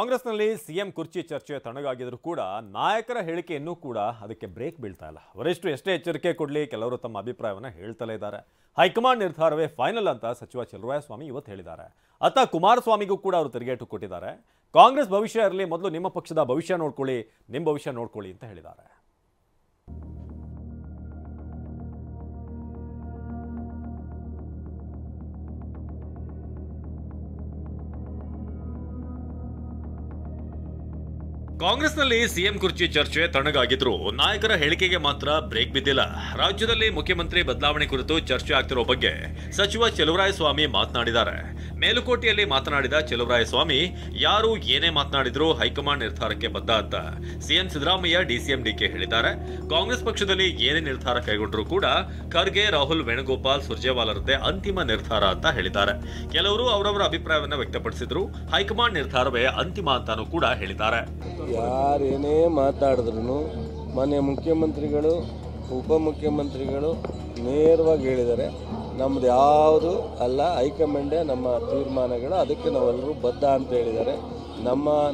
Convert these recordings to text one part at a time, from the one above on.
ಕಾಂಗ್ರೆಸ್ನಲ್ಲಿ ಸಿಎಂ ಕುರ್ಚಿ ಚರ್ಚೆ ತಣ್ಣಗಾಗಿದ್ರು ಕೂಡ ನಾಯಕರ ಹೇಳಿಕೆ ಇನ್ನೂ ಕೂಡ ಅದಕ್ಕೆ ಬ್ರೇಕ್ ಬೀಳ್ತಾ ಇಲ್ಲ. ವರಿಷ್ಠರು ಎಷ್ಟೇ ಎಚ್ಚರಿಕೆ ಕೊಡಲಿ ಕೆಲವರು ತಮ್ಮ ಅಭಿಪ್ರಾಯವನ್ನು ಹೇಳ್ತಲೇ ಇದ್ದಾರೆ. ಹೈಕಮಾಂಡ್ ನಿರ್ಧಾರವೇ ಫೈನಲ್ ಅಂತ ಸಚಿವ ಚಲುವರಾಯಸ್ವಾಮಿ ಇವತ್ತು ಹೇಳಿದ್ದಾರೆ. ಅತ್ತ ಕುಮಾರಸ್ವಾಮಿಗೂ ಕೂಡ ಅವರು ತಿರುಗೇಟು ಕೊಟ್ಟಿದ್ದಾರೆ. ಕಾಂಗ್ರೆಸ್ ಭವಿಷ್ಯ ಇರಲಿ, ಮೊದಲು ನಿಮ್ಮ ಪಕ್ಷದ ಭವಿಷ್ಯ ನೋಡ್ಕೊಳ್ಳಿ, ನಿಮ್ಮ ಭವಿಷ್ಯ ನೋಡ್ಕೊಳ್ಳಿ ಅಂತ ಹೇಳಿದ್ದಾರೆ. ಕಾಂಗ್ರೆಸ್ನಲ್ಲಿ ಸಿಎಂ ಕುರ್ಚಿ ಚರ್ಚೆ ತಣ್ಣಗಾಗಿದ್ರು ನಾಯಕರ ಹೇಳಿಕೆಗೆ ಮಾತ್ರ ಬ್ರೇಕ್ ಬಿದ್ದಿಲ್ಲ. ರಾಜ್ಯದಲ್ಲಿ ಮುಖ್ಯಮಂತ್ರಿ ಬದಲಾವಣೆ ಕುರಿತು ಚರ್ಚೆ ಆಗ್ತಿರೋ ಬಗ್ಗೆ ಸಚಿವ ಚಲುವರಾಯಸ್ವಾಮಿ ಮಾತನಾಡಿದ್ದಾರೆ. ಮೇಲುಕೋಟೆಯಲ್ಲಿ ಮಾತನಾಡಿದ ಚಲುವರಾಯಸ್ವಾಮಿ, ಯಾರು ಏನೇ ಮಾತನಾಡಿದ್ರು ಹೈಕಮಾಂಡ್ ನಿರ್ಧಾರಕ್ಕೆ ಬದ್ಧ ಅಂತ ಸಿಎಂ ಸಿದ್ದರಾಮಯ್ಯ ಡಿಸಿಎಂ ಡಿಕೆ ಹೇಳಿದ್ದಾರೆ. ಕಾಂಗ್ರೆಸ್ ಪಕ್ಷದಲ್ಲಿ ಏನೇ ನಿರ್ಧಾರ ಕೈಗೊಂಡ್ರು ಕೂಡ ಖರ್ಗೆ, ರಾಹುಲ್, ವೇಣುಗೋಪಾಲ್, ಸುರ್ಜೇವಾಲರದ್ದೇ ಅಂತಿಮ ನಿರ್ಧಾರ ಅಂತ ಹೇಳಿದ್ದಾರೆ. ಕೆಲವರು ಅವರವರ ಅಭಿಪ್ರಾಯವನ್ನು ವ್ಯಕ್ತಪಡಿಸಿದ್ರು. ಹೈಕಮಾಂಡ್ ನಿರ್ಧಾರವೇ ಅಂತಿಮ ಅಂತಾನೂ ಕೂಡ ಹೇಳಿದ್ದಾರೆ. ಯಾರೇನೇ ಮಾತಾಡಿದ್ರು ಮಾನ್ಯ ಮುಖ್ಯಮಂತ್ರಿಗಳು, ಉಪಮುಖ್ಯಮಂತ್ರಿಗಳು ನೇರವಾಗಿ ಹೇಳಿದ್ದಾರೆ, ನಮ್ಮದು ಯಾವುದು ಅಲ್ಲ, ಹೈಕಮಾಂಡೇ ನಮ್ಮ ತೀರ್ಮಾನಗಳು, ಅದಕ್ಕೆ ನಾವೆಲ್ಲರೂ ಬದ್ಧ ಅಂತ ಹೇಳಿದ್ದಾರೆ.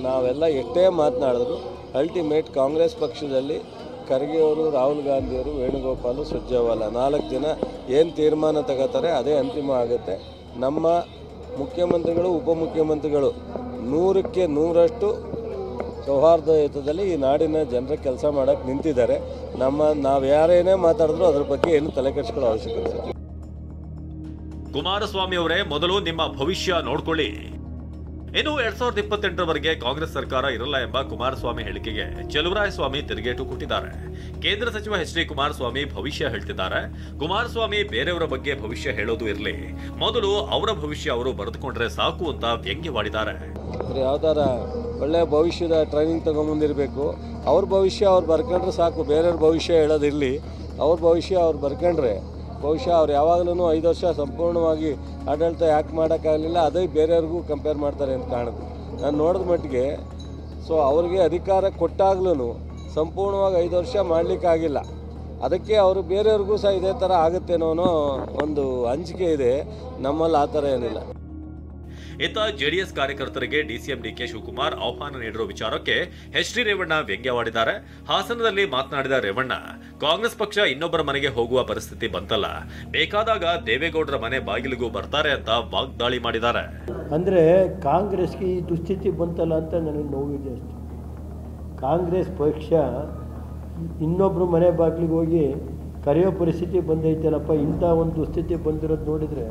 ನಾವೆಲ್ಲ ಎಷ್ಟೇ ಮಾತನಾಡಿದ್ರು ಅಲ್ಟಿಮೇಟ್ ಕಾಂಗ್ರೆಸ್ ಪಕ್ಷದಲ್ಲಿ ಖರ್ಗೆಯವರು, ರಾಹುಲ್ ಗಾಂಧಿಯವರು, ವೇಣುಗೋಪಾಲು, ಸುರ್ಜೇವಾಲ 4 ಜನ ಏನು ತೀರ್ಮಾನ ತಗೋತಾರೆ ಅದೇ ಅಂತಿಮ ಆಗುತ್ತೆ. ನಮ್ಮ ಮುಖ್ಯಮಂತ್ರಿಗಳು, ಉಪಮುಖ್ಯಮಂತ್ರಿಗಳು 100ಕ್ಕೆ 100ರಷ್ಟು ಸೌಹಾರ್ದಯುತದಲ್ಲಿ ಈ ನಾಡಿನ ಜನರ ಕೆಲಸ ಮಾಡೋಕ್ಕೆ ನಿಂತಿದ್ದಾರೆ. ನಾವು ಯಾರೇನೇ ಮಾತಾಡಿದ್ರು ಅದ್ರ ಬಗ್ಗೆ ಏನು ತಲೆ ಕೆಡಿಸ್ಕೊಳ್ಳೋ ಅವಶ್ಯಕತೆ ಇಲ್ಲ. ಕುಮಾರಸ್ವಾಮಿ ಅವರೇ, ಮೊದಲು ನಿಮ್ಮ ಭವಿಷ್ಯ ನೋಡ್ಕೊಳ್ಳಿ. ಇನ್ನು 2028ರವರೆಗೆ ಕಾಂಗ್ರೆಸ್ ಸರ್ಕಾರ ಇರಲ್ಲ ಎಂಬ ಕುಮಾರಸ್ವಾಮಿ ಹೇಳಿಕೆಗೆ ಚಲುವರಾಯಸ್ವಾಮಿ ತಿರುಗೇಟು ಕೊಟ್ಟಿದ್ದಾರೆ. ಕೇಂದ್ರ ಸಚಿವ ಎಚ್ ಡಿ ಕುಮಾರಸ್ವಾಮಿ ಭವಿಷ್ಯ ಹೇಳ್ತಿದ್ದಾರೆ. ಕುಮಾರಸ್ವಾಮಿ ಬೇರೆಯವರ ಬಗ್ಗೆ ಭವಿಷ್ಯ ಹೇಳೋದು ಇರಲಿ, ಮೊದಲು ಅವರ ಭವಿಷ್ಯ ಅವರು ಬರೆದುಕೊಂಡ್ರೆ ಸಾಕು ಅಂತ ವ್ಯಂಗ್ಯವಾಡಿದ್ದಾರೆ. ಯಾವ್ದಾರ ಒಳ್ಳೆಯ ಭವಿಷ್ಯದ ಟ್ರೈನಿಂಗ್ ತಗೊಂಬಂದಿರಬೇಕು. ಅವ್ರ ಭವಿಷ್ಯ ಅವ್ರು ಬರ್ಕೊಂಡ್ರೆ ಸಾಕು, ಬೇರೆಯವ್ರ ಭವಿಷ್ಯ ಹೇಳೋದಿರಲಿ. ಅವ್ರ ಭವಿಷ್ಯ ಅವ್ರು ಬರ್ಕೊಂಡ್ರೆ ಬಹುಶಃ ಅವ್ರು ಯಾವಾಗಲೂ 5 ವರ್ಷ ಸಂಪೂರ್ಣವಾಗಿ ಆಡಳಿತ ಯಾಕೆ ಮಾಡೋಕ್ಕಾಗಲಿಲ್ಲ, ಅದೇ ಬೇರೆಯವ್ರಿಗೂ ಕಂಪೇರ್ ಮಾಡ್ತಾರೆ ಅಂತ ಕಾಣುತ್ತೆ ನಾನು ನೋಡಿದ ಮಟ್ಟಿಗೆ. ಸೊ ಅವ್ರಿಗೆ ಅಧಿಕಾರ ಕೊಟ್ಟಾಗ್ಲೂ ಸಂಪೂರ್ಣವಾಗಿ 5 ವರ್ಷ ಮಾಡಲಿಕ್ಕಾಗಿಲ್ಲ. ಅದಕ್ಕೆ ಅವರು ಬೇರೆಯವ್ರಿಗೂ ಸಹ ಇದೇ ಥರ ಆಗುತ್ತೇನೋ ಅನ್ನೋ ಒಂದು ಅಂಜಿಕೆ ಇದೆ. ನಮ್ಮಲ್ಲಿ ಆ ಥರ ಏನಿಲ್ಲ. ಇತ್ತ ಜೆಡಿಎಸ್ ಕಾರ್ಯಕರ್ತರಿಗೆ ಡಿಸಿಎಂ ಡಿಕೆ ಶಿವಕುಮಾರ್ ಆಹ್ವಾನ ನೀಡಿರುವ ವಿಚಾರಕ್ಕೆ ಎಚ್ ಡಿ ರೇವಣ್ಣ ವ್ಯಂಗ್ಯವಾಡಿದ್ದಾರೆ. ಹಾಸನದಲ್ಲಿ ಮಾತನಾಡಿದ ರೇವಣ್ಣ, ಕಾಂಗ್ರೆಸ್ ಪಕ್ಷ ಇನ್ನೊಬ್ಬರ ಮನೆಗೆ ಹೋಗುವ ಪರಿಸ್ಥಿತಿ ಬಂತಲ್ಲ, ಬೇಕಾದಾಗ ದೇವೇಗೌಡರ ಮನೆ ಬಾಗಿಲಿಗೂ ಬರ್ತಾರೆ ಅಂತ ವಾಗ್ದಾಳಿ ಮಾಡಿದ್ದಾರೆ. ಅಂದರೆ ಕಾಂಗ್ರೆಸ್ಗೆ ಈ ದುಸ್ಥಿತಿ ಬಂತಲ್ಲ ಅಂತ ನನಗೆ ನೋವಿದೆ ಅಷ್ಟೆ. ಕಾಂಗ್ರೆಸ್ ಪಕ್ಷ ಇನ್ನೊಬ್ಬರು ಮನೆ ಬಾಗಿಲಿಗೆ ಹೋಗಿ ಕರೆಯೋ ಪರಿಸ್ಥಿತಿ ಬಂದೈತಲ್ಲಪ್ಪ. ಇಂಥ ಒಂದು ದುಸ್ಥಿತಿ ಬಂದಿರೋದು ನೋಡಿದರೆ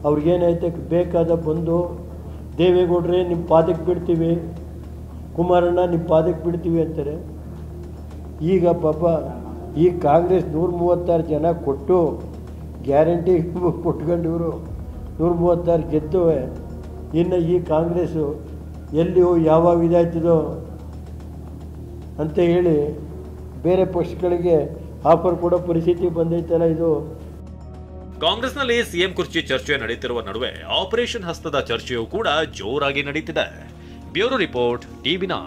ಅವ್ರಿಗೇನೈತೆ, ಬೇಕಾದ ಬಂದು ದೇವೇಗೌಡ್ರೆ ನಿಮ್ಮ ಪಾದಕ್ಕೆ ಬಿಡ್ತೀವಿ, ಕುಮಾರಣ್ಣ ನಿಮ್ಮ ಪಾದಕ್ಕೆ ಬಿಡ್ತೀವಿ ಅಂತಾರೆ. ಈಗ ಪಾಪ ಈ ಕಾಂಗ್ರೆಸ್ 136 ಜನ ಕೊಟ್ಟು ಗ್ಯಾರಂಟಿ ಕೊಟ್ಕೊಂಡು ಇವರು 136 ಗೆದ್ದುವೆ. ಇನ್ನು ಈ ಕಾಂಗ್ರೆಸ್ಸು ಎಲ್ಲಿಯೋ ಯಾವಾಗ ಇದಾಯ್ತದೋ ಅಂತ ಹೇಳಿ ಬೇರೆ ಪಕ್ಷಗಳಿಗೆ ಆಫರ್ ಕೊಡೋ ಪರಿಸ್ಥಿತಿ ಬಂದೈತಲ್ಲ. ಇದು ಕಾಂಗ್ರೆಸ್ನಲ್ಲಿ ಸಿಎಂ ಕುರ್ಚಿ ಚರ್ಚೆ ನಡೆಯುತ್ತಿರುವ ನಡುವೆ ಆಪರೇಷನ್ ಹಸ್ತದ ಚರ್ಚೆಯೂ ಕೂಡ ಜೋರಾಗಿ ನಡೀತಿದೆ. Bureau report, ಟಿವಿ9.